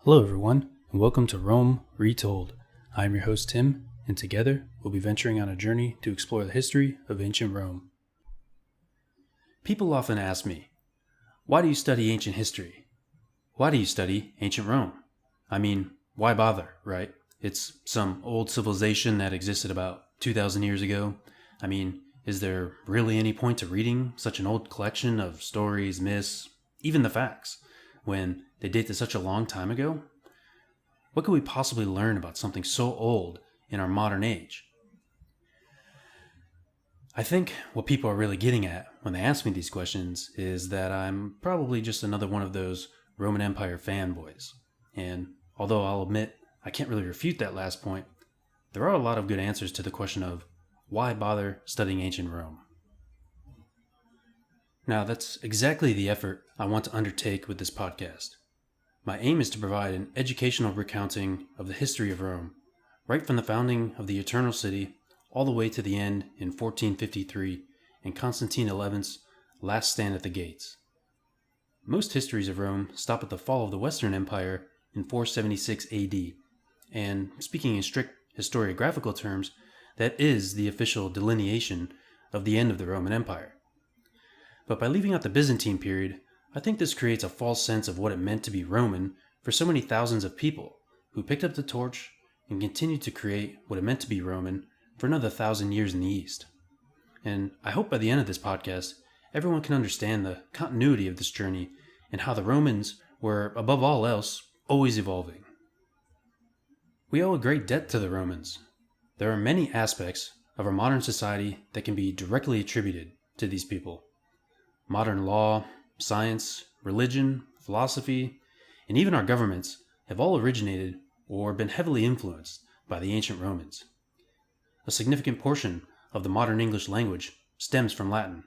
Hello everyone, and welcome to Rome Retold. I am your host Tim, and together we'll be venturing on a journey to explore the history of ancient Rome. People often ask me, why do you study ancient history? Why do you study ancient Rome? I mean, why bother, right? It's some old civilization that existed about 2,000 years ago. I mean, is there really any point to reading such an old collection of stories, myths, even the facts, when they date to such a long time ago? What could we possibly learn about something so old in our modern age? I think what people are really getting at when they ask me these questions is that I'm probably just another one of those Roman Empire fanboys. And although I'll admit I can't really refute that last point, there are a lot of good answers to the question of why bother studying ancient Rome? Now, that's exactly the effort I want to undertake with this podcast. My aim is to provide an educational recounting of the history of Rome, right from the founding of the Eternal City all the way to the end in 1453 and Constantine XI's last stand at the gates. Most histories of Rome stop at the fall of the Western Empire in 476 AD, and speaking in strict historiographical terms, that is the official delineation of the end of the Roman Empire. But by leaving out the Byzantine period, I think this creates a false sense of what it meant to be Roman for so many thousands of people who picked up the torch and continued to create what it meant to be Roman for another 1,000 years in the East. And I hope by the end of this podcast, everyone can understand the continuity of this journey and how the Romans were, above all else, always evolving. We owe a great debt to the Romans. There are many aspects of our modern society that can be directly attributed to these people. Modern law, science, religion, philosophy, and even our governments have all originated or been heavily influenced by the ancient Romans. A significant portion of the modern English language stems from Latin,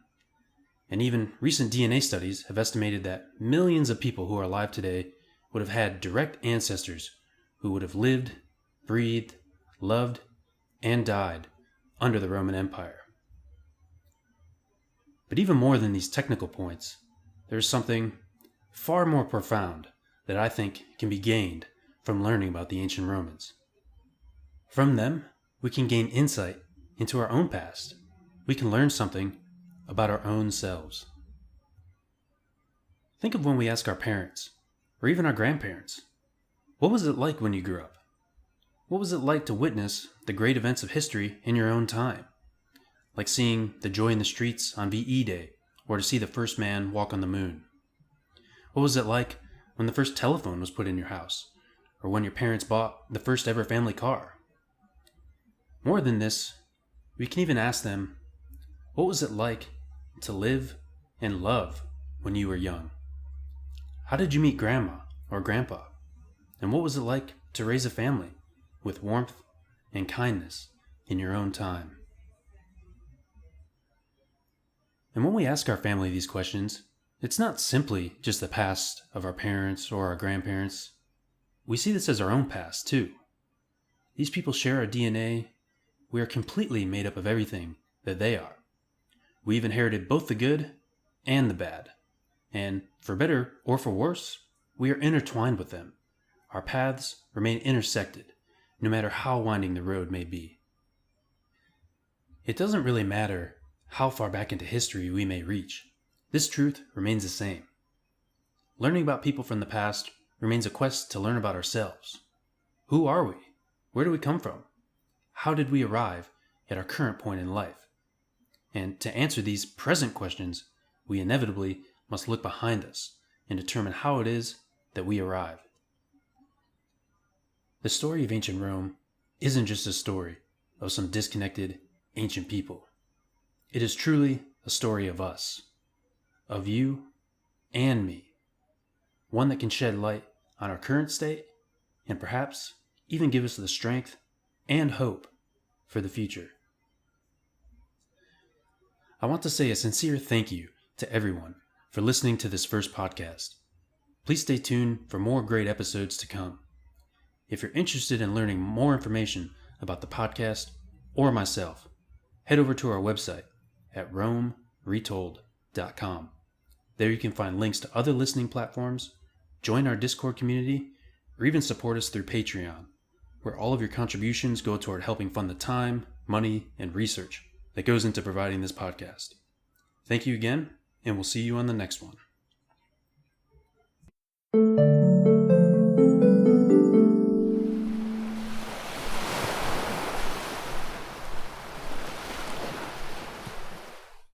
and even recent DNA studies have estimated that millions of people who are alive today would have had direct ancestors who would have lived, breathed, loved, and died under the Roman Empire. But even more than these technical points, there is something far more profound that I think can be gained from learning about the ancient Romans. From them, we can gain insight into our own past. We can learn something about our own selves. Think of when we ask our parents, or even our grandparents, what was it like when you grew up? What was it like to witness the great events of history in your own time? Like seeing the joy in the streets on VE Day, or to see the first man walk on the moon. What was it like when the first telephone was put in your house, or when your parents bought the first ever family car? More than this, we can even ask them, what was it like to live and love when you were young? How did you meet grandma or grandpa? And what was it like to raise a family with warmth and kindness in your own time? And when we ask our family these questions, it's not simply just the past of our parents or our grandparents. We see this as our own past, too. These people share our DNA. We are completely made up of everything that they are. We've inherited both the good and the bad. And for better or for worse, we are intertwined with them. Our paths remain intersected, no matter how winding the road may be. It doesn't really matter how far back into history we may reach. This truth remains the same. Learning about people from the past remains a quest to learn about ourselves. Who are we? Where do we come from? How did we arrive at our current point in life? And to answer these present questions, we inevitably must look behind us and determine how it is that we arrive. The story of ancient Rome isn't just a story of some disconnected ancient people. It is truly a story of us, of you and me, one that can shed light on our current state and perhaps even give us the strength and hope for the future. I want to say a sincere thank you to everyone for listening to this first podcast. Please stay tuned for more great episodes to come. If you're interested in learning more information about the podcast or myself, head over to our website at romeretold.com. There you can find links to other listening platforms, join our Discord community, or even support us through Patreon, where all of your contributions go toward helping fund the time, money, and research that goes into providing this podcast. Thank you again, and we'll see you on the next one.